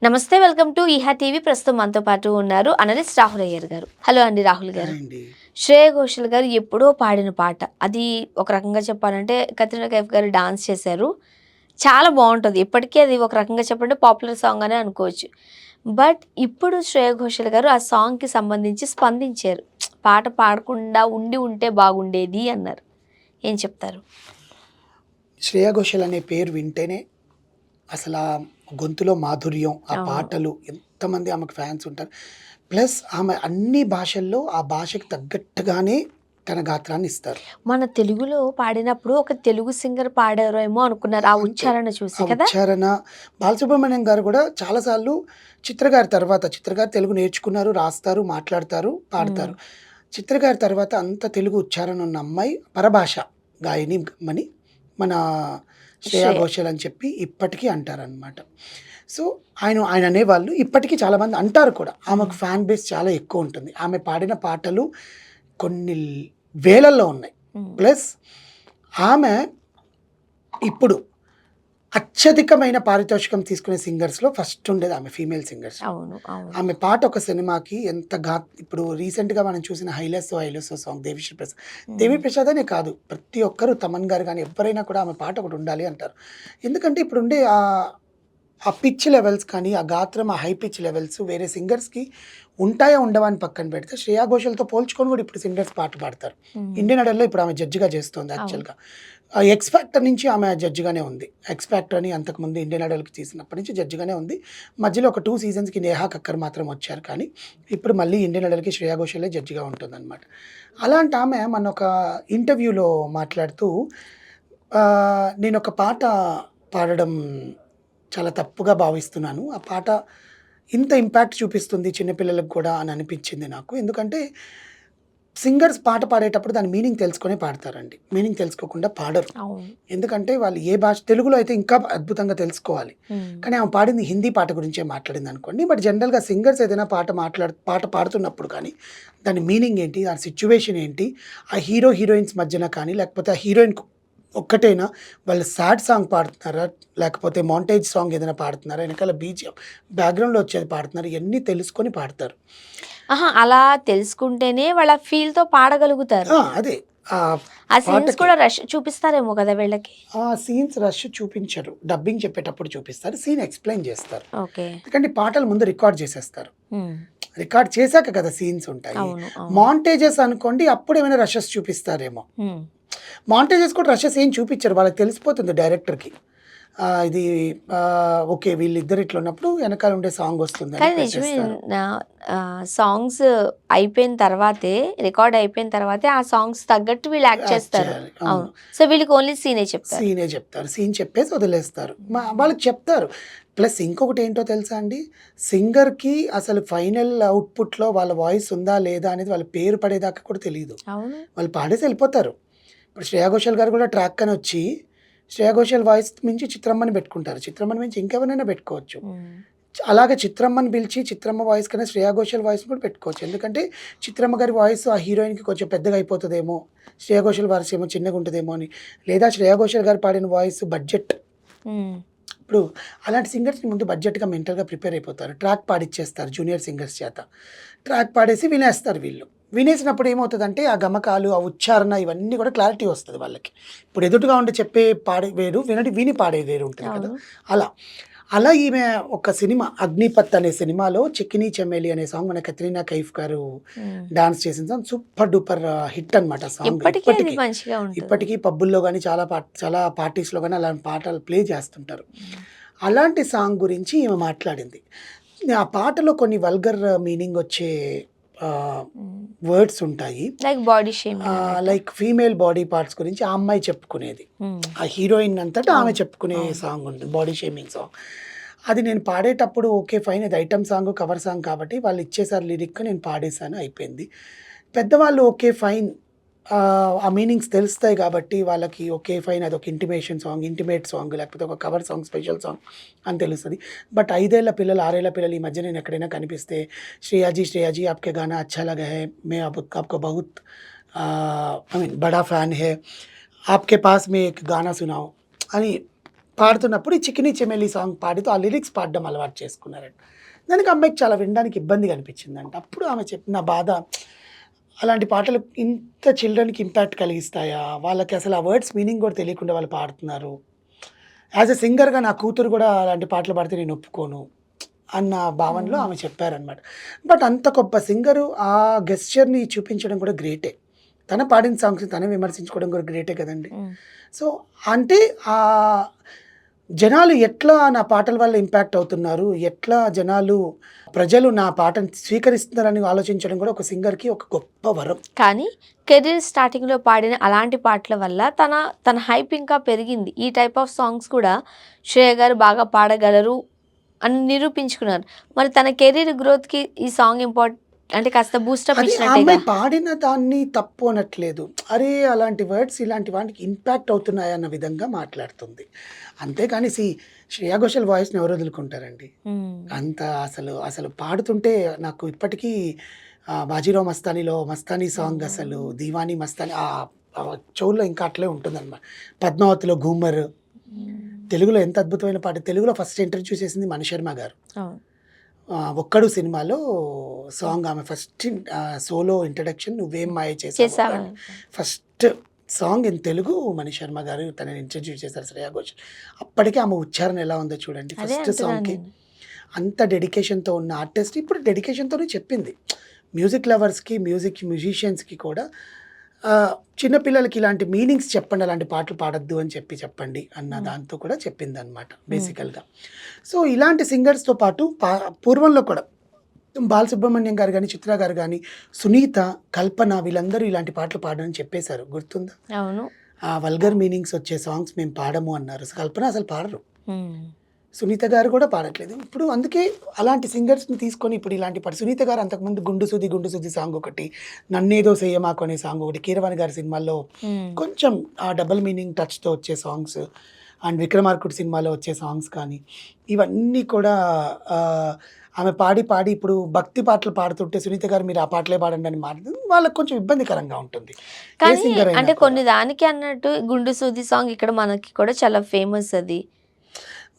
నమస్తే. Welcome to ఈహా TV. ప్రస్తుతం మనతో పాటు ఉన్నారు అనలిస్ట్ రాహుల్ అయ్యర్ గారు. హలో అండి రాహుల్ గారు. హాయ్ అండి. శ్రేయ ఘోషల్ గారు ఎప్పుడో పాడిన పాట. అది ఒక రకంగా చెప్పాలంటే కత్రినా కైఫ్ గారు డాన్స్ చేశారు. చాలా బావుంటది. ఇప్పటికీ అది ఒక రకంగా చెప్పాలంటే పాపులర్ సాంగ్ అనే అనుకోవచ్చు. బట్ ఇప్పుడు శ్రేయ ఘోషల్ గారు ఆ సాంగ్‌కి సంబంధించి స్పందించారు. పాట పాడకుండా ఉండి ఉంటే బాగుండేది అన్నారు. ఏం చెప్తారు? శ్రేయా ఘోషల్ అనే పేరు వింటేనే అసలా గొంతులో మాధుర్యం, ఆ అవును. పాటలు ఎంతమంది ఆమెకు ఫ్యాన్స్ ఉంటారు. ప్లస్ ఆమె అన్ని భాషల్లో ఆ భాషకు తగ్గట్టుగానే తన గాత్రాన్ని ఇస్తారు. మన తెలుగులో పాడినప్పుడు ఒక తెలుగు సింగర్ పాడారేమో అనుకున్నారు. ఆ అంతే. ఉచ్చారణ ఆ చూసి కదా! ఉచ్చారణ బాలసుబ్రహ్మణ్యం గారు కూడా చాలా సార్లు చిత్ర గారు తెలుగు నేర్చుకున్నారు, రాస్తారు, మాట్లాడతారు, హ్మ్. పాడతారు. చిత్ర గారి తర్వాత అంత తెలుగు ఉచ్చారణ ఉన్న అమ్మాయి పరభాష గాయని మని మన శ్రేయా శ్రేయ. ఘోషల్ అని చెప్పి ఇప్పటికీ అంటారనమాట. సో, ఆయన అనేవాళ్ళు ఇప్పటికీ చాలామంది అంటారు కూడా. హ్మ్. ఆమెకు ఫ్యాన్ బేస్ చాలా ఎక్కువుంటుంది. ఆమె పాడిన పాటలు కొన్ని వేలల్లో ఉన్నాయి. హ్మ్. ప్లస్ ఆమె ఇప్పుడు అత్యధికమైన పారితోషికం తీసుకునే సింగర్స్‌లో ఫస్ట్ ఉండేది ఆమె ఫీమేల్ సింగర్స్‌లో. అవును. అవును. ఆమె పాట ఒక సినిమాకి ఎంత ఇప్పుడు రీసెంట్‌గా మనం చూసిన 'హైలెస్సో హైలెస్సో' సాంగ్ దేవిశ్రీ ప్రసాద్. హ్మ్. దేవి ప్రసాద్ అనే కాదు, ప్రతి ఒక్కరు తమన్ గారు గాని ఎవ్వరైనా కూడా ఆమె పాట ఒకటి ఉండాలి అంటారు. ఎందుకంటే ఇప్పుడుండే ఆ పిచ్ లెవెల్స్ కానీ, ఆ గాత్రం, ఆ హై పిచ్ లెవెల్స్ వేరే సింగర్స్‌కి ఉంటాయా? ఉండవా? అని పక్కన పెడితే శ్రేయా ఘోషల్‌తో పోల్చుకొని కూడా ఇప్పుడు సింగర్స్ పాట పాడతారు. హ్మ్. ఇండియన్ ఐడల్‌లో ఇప్పుడు ఆమె జడ్జ్‌గా చేస్తోంది అవును. యాక్చువల్‌గా. 'ఎక్స్ ఫ్యాక్టర్' నుంచి ఆమె జడ్జ్‌గానే ఉంది. 'ఎక్స్ ఫ్యాక్టర్' అని అంతకుముందు ఇండియన్ ఐడల్‌కి తీసినప్పటి నుంచి జడ్జ్‌గానే ఉంది. మధ్యలో ఒక 2 సీజన్స్‌కి నేహా కక్కర్ మాత్రం వచ్చారు కానీ, ఇప్పుడు మళ్ళీ ఇండియన్ ఐడల్‌కి శ్రేయా ఘోషాలే జడ్జ్‌గా ఉంటుందన్నమాట. అలాంటి ఆమె మొన్న ఒక ఇంటర్వ్యూలో మాట్లాడుతూ నేనొక పాట పాడడం చాలా తప్పుగా భావిస్తున్నాను. ఆ పాట ఇంత ఇంపాక్ట్ చూపిస్తుంది చిన్న పిల్లలకి కూడా అని అనిపించింది నాకు. ఎందుకంటే సింగర్స్ పాట పాడేటప్పుడు దాని మీనింగ్ తెలుసుకొనే పాడతారండి. మీనింగ్ తెలుసుకోకుండా పాడరు. అవును. ఎందుకంటే వాళ్ళు ఏ భాష తెలుగులో అయితే ఇంకా అద్భుతంగా తెలుసుకోవాలి. హ్మ్. కానీ ఆమె పాడింది హిందీ పాట గురించే మాట్లాడిందనుకోండి. బట్ జనరల్‌గా సింగర్స్ ఏదైనా పాట పాడుతున్నప్పుడు కానీ, దాని మీనింగ్ ఏంటి? ఆ సిట్యుయేషన్ ఏంటి? ఆ హీరో, హీరోయిన్స్ మధ్యన కానీ, లేకపోతే ఆ హీరోయిన్‌కి ఒక్కటేనా? వాళ్ళు సాడ్ సాంగ్ పాడుతున్నారా? లేకపోతే మోంటేజ్ సాంగ్ ఏదైనా పాడుతున్నారా? ఎనకాల బీజీఎం బ్యాక్‌గ్రౌండ్‌లో వచ్చేది పాడుతున్నారా? ఇయన్నీ తెలుసుకొని పాడతారు. అహా! అలా తెలుసుకుంటేనే వాళ్ళ ఫీల్‌తో పాడగలుగుతారు. అదే. ఆ ఆ సీన్స్ పాటకి కూడా రష్ చూపిస్తారేమో కదా వీళ్ళకి. ఆ సీన్స్ రష్ చూపించరు. డబ్బింగ్ చెప్పేటప్పుడు చూపిస్తారు. సీన్ ఎక్స్‌ప్లెయిన్ జేస్తారు. ఓకే. ఎందుకంటే పాటలు ముందు రికార్డ్ చేసేస్తారు. హ్మ్. రికార్డ్ చేశాక కదా సీన్స్ ఉంటాయి. అవును. అవును. మాంటేజెస్ అనుకోండి అప్పుడేమైనా రషెస్ చూపిస్తారేమో. హ్మ్. మాంటేజెస్ కూడా రషెస్ ఏం చూపిచ్చరు. వాళ్ళకి తెలిసిపోతుంది డైరెక్టర్‌కి. ఇది ఓకే. వీళ్ళిద్దరు ఇట్లా ఉన్నప్పుడు ఎనకాల ఉండే సాంగ్ వస్తుందని కానీ నిజమే. పెట్టేస్తారు. నా సాంగ్స్ అయిపోయిన తర్వాతే, రికార్డ్ అయిపోయిన తర్వాతే ఆ సాంగ్స్ తగ్గట్టు వీళ్ళు యాక్ట్ యాక్ట్ చేస్తారు. చేయాలి. అవును. అవును. సో, వీళ్ళకి ఓన్లీ సీనే చెప్తారు. సీనే జెప్తారు. సీన్ చెప్పేసి వదిలేస్తారు. హ్మ్. వాళ్ళకి చెప్తారు. ప్లస్ ఇంకొకటేంటో తెలుసా అండి? సింగర్‌కి అసలు ఫైనల్ అవుట్‌పుట్‌లో వాళ్ళ వాయిస్ ఉందా? లేదా? అనేది వాళ్ళ పేరు పడేదాకా కూడా తెలీదు. అవును. వాళ్ళు పాడేసి ఎళ్ళిపోతారు. ఇప్పుడు శ్రేయా ఘోషాల్ గారు కూడా ట్రాక్ అనొచ్చి, శ్రేయా ఘోషాల్ వాయిస్ మించి చిత్రమ్మని పెట్టుకుంటారు. చిత్రమ్మని మించి ఇంకెవరినైనా పెట్టుకోవచ్చు. హ్మ్. అలాగే చిత్రమ్మని పిలిచి చిత్రమ్మ వాయిస్ కన్నా శ్రేయా ఘోషాల్ వాయిస్‌ని కూడా పెట్టుకోవచ్చు. ఎందుకంటే చిత్రమ్మ గారి వాయిస్ ఆ హీరోయిన్‌కి కొంచెం పెద్దగా అయిపోతదేమో, శ్రేయా ఘోషాల్ వాయిస్ ఏమో చిన్నగుంటదేమో అని. లేదా శ్రేయా ఘోషాల్ గారు పాడిన వాయిస్ బడ్జెట్ హ్మ్. ఇప్పుడు అలాంటి సింగర్స్‌ని ముందు బడ్జెట్‌గా మెంటల్‌గా ప్రిపేర్ అయిపోతారు. ట్రాక్ పాడిచ్చేస్తారు జూనియర్ సింగర్స్ చేత. ట్రాక్ పాడేసి వినేస్తారు వీళ్ళు. వినేసినప్పుడు ఏమవుతదంటే ఆ గమకాలు, ఆ ఉచ్చారణ ఇవన్నీ కూడా క్లారిటీ వస్తది వాళ్ళకి. ఇప్పుడు ఎదుటుగా ఉండి చెప్పే పాడే వేరు, విని పాడేది వేరు ఉంటది కదా! అవును. అలా. అలా ఈమె ఒక సినిమా 'అగ్నిపత్' అనే సినిమాలో 'చికినీ చమేలి' అనే సాంగ్ మన కత్రినా కైఫ్ గారు హ్మ్. డాన్స్ చేసిన సాంగ్ సూపర్ డూపర్ హిట్ అనమాట ఆ సాంగ్. ఇప్పటికి అది ఇప్పటికి. మంచిగా ఉంటుంది. ఇప్పటికీ పబ్బుల్లో గాని చాలా పార్టీస్‌లో గాని అలాంటి పాటలు ప్లే చేస్తుంటారు. హ్మ్. అలాంటి సాంగ్ గురించి ఈమె మాట్లాడింది. ఆ పాటలో కొన్ని వల్గర్ మీనింగ్ వచ్చే ఆహ్, హ్మ్. వర్డ్స్ ఉంటాయి. లైక్ బాడీ షేమింగ్ అన్నట్టా? లైక్ ఫీమేల్ బాడీ పార్ట్స్ గురించి ఆ అమ్మాయి చెప్పుకునేది. హ్మ్. ఆ హీరోయిన్ అంతటా ఆమె అవును. చెప్పుకునే అవును. సాంగ్ ఉంటుంది. Body shaming song. అది నేను పాడేటప్పుడు ఓకే. ఫైన్. ఇది ఐటెమ్ సాంగ్, కవర్ సాంగ్ కాబట్టి వాళ్ళు ఇచ్చేసారు లిరిక్ నేను పాడేసాను అయిపోయింది. పెద్దవాళ్ళు ఓకే. ఫైన్. ఆ మీనింగ్స్ తెలుస్తాయి కాబట్టి వాళ్ళకి ఓకే. ఫైన్. అదొక ఇంటిమేషన్ సాంగ్, ఇంటిమేట్ సాంగ్ లేకపోతే ఒక కవర్ సాంగ్, స్పెషల్ సాంగ్ అని తెలుస్తది. బట్ 5 ఏళ్ల పిల్లలు, 6 ఏళ్ల పిల్లలు ఈ మధ్య నేను ఎక్కడైనా కనిపిస్తే श्रेया जी आपके गाना अच्छा लगा है। मैं अब आपको बहुत आई मीन बड़ा फ़ैन है। आपके पास में एक गाना सुनाओ అని పాడుతున్నప్పుడు ఈ చికినీ చెమెలి సాంగ్ పాడుతూ ఆ లిరిక్స్ పాడడం అలవాటు చేసుకున్నారంట. దానికి అమ్మాయికి చాలా వినడానికి ఇబ్బందిగా అనిపించిందంట. అప్పుడు ఆమె చెప్పిన బాధ, అలాంటి పాటలు ఇంత చిల్డ్రన్‌కి ఇంపాక్ట్ కలిగిస్తాయా? వాళ్ళకి అసలు ఆ వర్డ్స్ మీనింగ్ కూడా తెలియకుండా వాళ్ళు పాడుతున్నారు. యాస్ ఎ సింగర్‌గా నా కూతురు కూడా అలాంటి పాటలు పాడితే నేను ఒప్పుకోను అన్న భావనలో హ్మ్. ఆమె చెప్పారనమాట. బట్ అంత గొప్ప సింగరు ఆ గెస్చర్‌ని చూపించడం కూడా గ్రేటే. తను పాడిన సాంగ్స్‌ని తనే విమర్శించుకోవడం కూడా గ్రేటే కదండీ! హ్మ్. సో, అంటే జనాలు ఎట్లా నా పాటల వల్ల ఇంపాక్ట్ అవుతున్నారు, ఎట్లా ప్రజలు నా పాటను స్వీకరిస్తున్నారని ఆలోచించడం కూడా ఒక సింగర్‌కి ఒక గొప్ప వరం. కానీ కెరీర్ స్టార్టింగ్‌లో పాడిన అలాంటి పాటల వల్ల తన హైప్ ఇంకా పెరిగింది. ఈ టైప్ ఆఫ్ సాంగ్స్ కూడా శ్రేయ గారు బాగా పాడగలరు అని నిరూపించుకున్నారు. మరి తన కెరీర్ గ్రోత్‌కి ఈ సాంగ్ అంటే కాస్త బూస్టప్ అది ఆ ఇచ్చినట్టేగా? అమ్మాయి పాడిన దాన్ని తప్పు అనట్లేదు. అరే! అలాంటి వర్డ్స్ ఇలాంటి వాటికి ఇంపాక్ట్ అవుతున్నాయన్న విధంగా మాట్లాడుతుంది. అంతేగాని శ్రేయా ఘోషల్ వాయిస్‌ని ఎవరు వదులుకుంటారండి? హ్మ్. అంత అసలు పాడుతుంటే నాకు ఇప్పటికీ 'బాజీరావ్ మస్తానీలో' మస్తానీ సాంగ్ అసలు 'దీవానీ మస్తానీ' చెవుల్లో ఇంకా అట్లే ఉంటుందన్నమాట. 'పద్మావతిలో ఘూమర్' హ్మ్. తెలుగులో ఎంత అద్భుతమైన పాట. తెలుగులో ఫస్ట్ ఇంట్రొడ్యూస్ చేసింది మణిశర్మ గారు. అవును. 'ఒక్కడు' సినిమాలో సాంగ్ ఆమె ఫస్ట్ సోలో ఇంట్రడక్షన్ 'నువ్వేం మాయ చేసావో' చేసావా? అని first song in Telugu Mani Sharma గారు తనని ఇంట్రడ్యూస్ చేశారు శ్రేయా ఘోషల్. అప్పటికే ఆమె ఉచ్చారణ ఎలా ఉందో చూడండి. అదే ఫస్ట్ అంటున్నాను సాంగ్‌కి నేను. అంత డెడికేషన్‌తో ఉన్న ఆర్టిస్ట్ ఇప్పుడు డెడికేషన్‌తోనే చెప్పింది. మ్యూజిక్ లవర్స్‌కి, మ్యూజిషియన్స్‌కి కూడా చిన్న పిల్లలకి ఇలాంటి మీనింగ్స్ చెప్పండి, అలాంటి పాటలు పాడొద్దు అని చెప్పండి అన్న హ్మ్. దాంతో కూడా చెప్పిందనమాట హ్మ్. బేసికల్‌గా. సో, ఇలాంటి సింగర్స్‌తో పాటు పూర్వంలో కూడా బాలసుబ్రహ్మణ్యం గారు గాని, చిత్ర గారు గాని, సునీత, కల్పన వీళ్ళందరూ ఇలాంటి పాటలు పాడని చెప్పేశారు. గుర్తుందా? అవును. వల్గర్ మీనింగ్స్ వచ్చే సాంగ్స్ మేము పాడము అన్నారు. కల్పన అసలు పాడరు. హ్మ్. సునీత గారు కూడా పాడట్లేదు. ఇప్పుడు అందుకే అలాంటి సింగర్స్‌ని తీసుకొని ఇప్పుడు ఇలాంటి సునీత గారు అంతకుముందు 'గుండు సుది గుండు సుది' సాంగ్ ఒకటి, 'నన్నేదో చెయ్యమాకు' అనే సాంగ్ ఒకటి, కీరవాణి గారి సినిమాల్లో హ్మ్. కొంచెం ఆ డబుల్ మీనింగ్ టచ్‌తో వచ్చే సాంగ్స్ అండ్ 'విక్రమార్కుడు' సినిమాలో వచ్చే సాంగ్స్ కానీ, ఇవన్నీ కూడా ఆమె పాడి ఇప్పుడు భక్తి పాటలు పాడుతుంటే సునీత గారు మీరు ఆ పాటలే పాడండి అని వాళ్ళకి కొంచెం ఇబ్బందికరంగా ఉంటుంది. ఏ కానీ సింగర్ అయినా అంటే కూడా. కొన్ని దానికి అన్నట్టు 'గుండు సూది' సాంగ్ ఇక్కడ మనకి కూడా చాలా ఫేమస్ అది.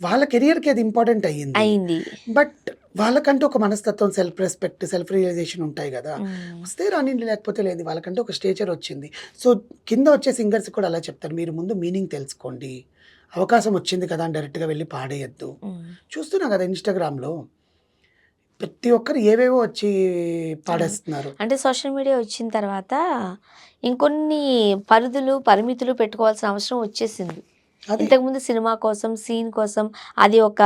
వాళ్ళ కెరియర్‌కి అది ఇంపార్టెంట్ అయ్యింది. అయింది. బట్ వాళ్ళకంటూ ఒక మనస్తత్వం, సెల్ఫ్ రెస్పెక్ట్, సెల్ఫ్ రియలైజేషన్ ఉంటాయి గదా! హ్మ్. వస్తే రానియండి లేకపోతే లేదు. వాళ్ళకంటూ ఒక స్టేచర్ వచ్చింది. సో, కింద వచ్చే సింగర్స్ కూడా అలా చెప్తారు. మీరు ముందు మీనింగ్ తెలుసుకోండి. అవకాశం వచ్చింది కదా అని డైరెక్ట్‌గా వెళ్లి పాడేయొద్దు. హ్మ్. చూస్తున్నాం గదా ఇన్‌స్టాగ్రామ్‌లో ప్రతి ఒక్కరు ఏవేవో వచ్చి అవును. పాడేస్తున్నారు. అంటే సోషల్ మీడియా వచ్చిన తర్వాత ఇంకొన్ని పరిమితులు పెట్టుకోవాల్సిన అవసరం వచ్చేసింది. అది. ఇంతకుముందు సినిమా కోసం, సీన్ కోసం అది ఒక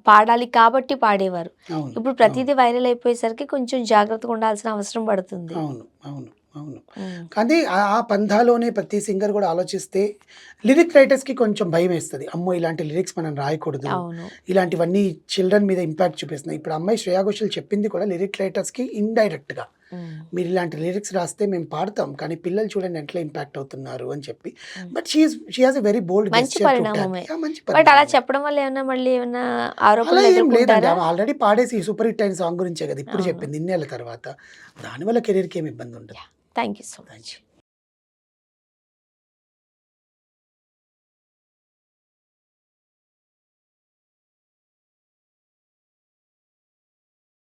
పాడాలి కాబట్టి పాడేవారు. అవును. ఇప్పుడు అవును. ప్రతీదీ వైరల్ అయిపోయేసరికి కొంచెం జాగ్రత్తగా ఉండాల్సిన అవసరం పడుతుంది. అవును. అవును. అవును. హ్మ్. కానీ ఆ పంథాలోనే ప్రతి సింగర్ గూడా ఆలోచిస్తే లిరిక్ రైటర్స్‌కి కొంచెం భయమేస్తది. అమ్మో! ఇలాంటి లిరిక్స్ మనం రాయకూడదు. అవును. ఇలాంటివన్నీ చిల్డ్రన్ మీద ఇంపాక్ట్ చూపిస్తున్నాయి. ఇప్పుడు అమ్మాయి శ్రేయా ఘోషల్ చెప్పింది కూడా లిరిక్ రైటర్స్‌కి ఇండైరెక్ట్‌గా. హ్మ్. మీరు ఇలాంటి లిరిక్స్ రాస్తే మేము పాడతాం. కానీ పిల్లలు చూడండి ఎట్లా ఇంపాక్ట్ అవుతున్నారు అని చెప్పి. హ్మ్. But she has a very bold మంచి గెస్చర్ టు ట్యాగ్. పరిణామమే. మంచి బట్ అలా పరిణామమే. చెప్పడం వల్ల మళ్ళీ ఏమన్నా అలా ఆరోపణలు ఏం లేదండి. ఎదుర్కొంటారా? ఆమె ఆల్రెడీ పాడేసి సూపర్ హిట్ అయిన సాంగ్ గురించే గదా! ఇప్పుడు అవును. చెప్పింది ఇన్నేళ్ల తర్వాత. దానివల్ల కెరియర్‌కి ఏమి ఇబ్బంది ఉండదు. Thank you so thank much. You.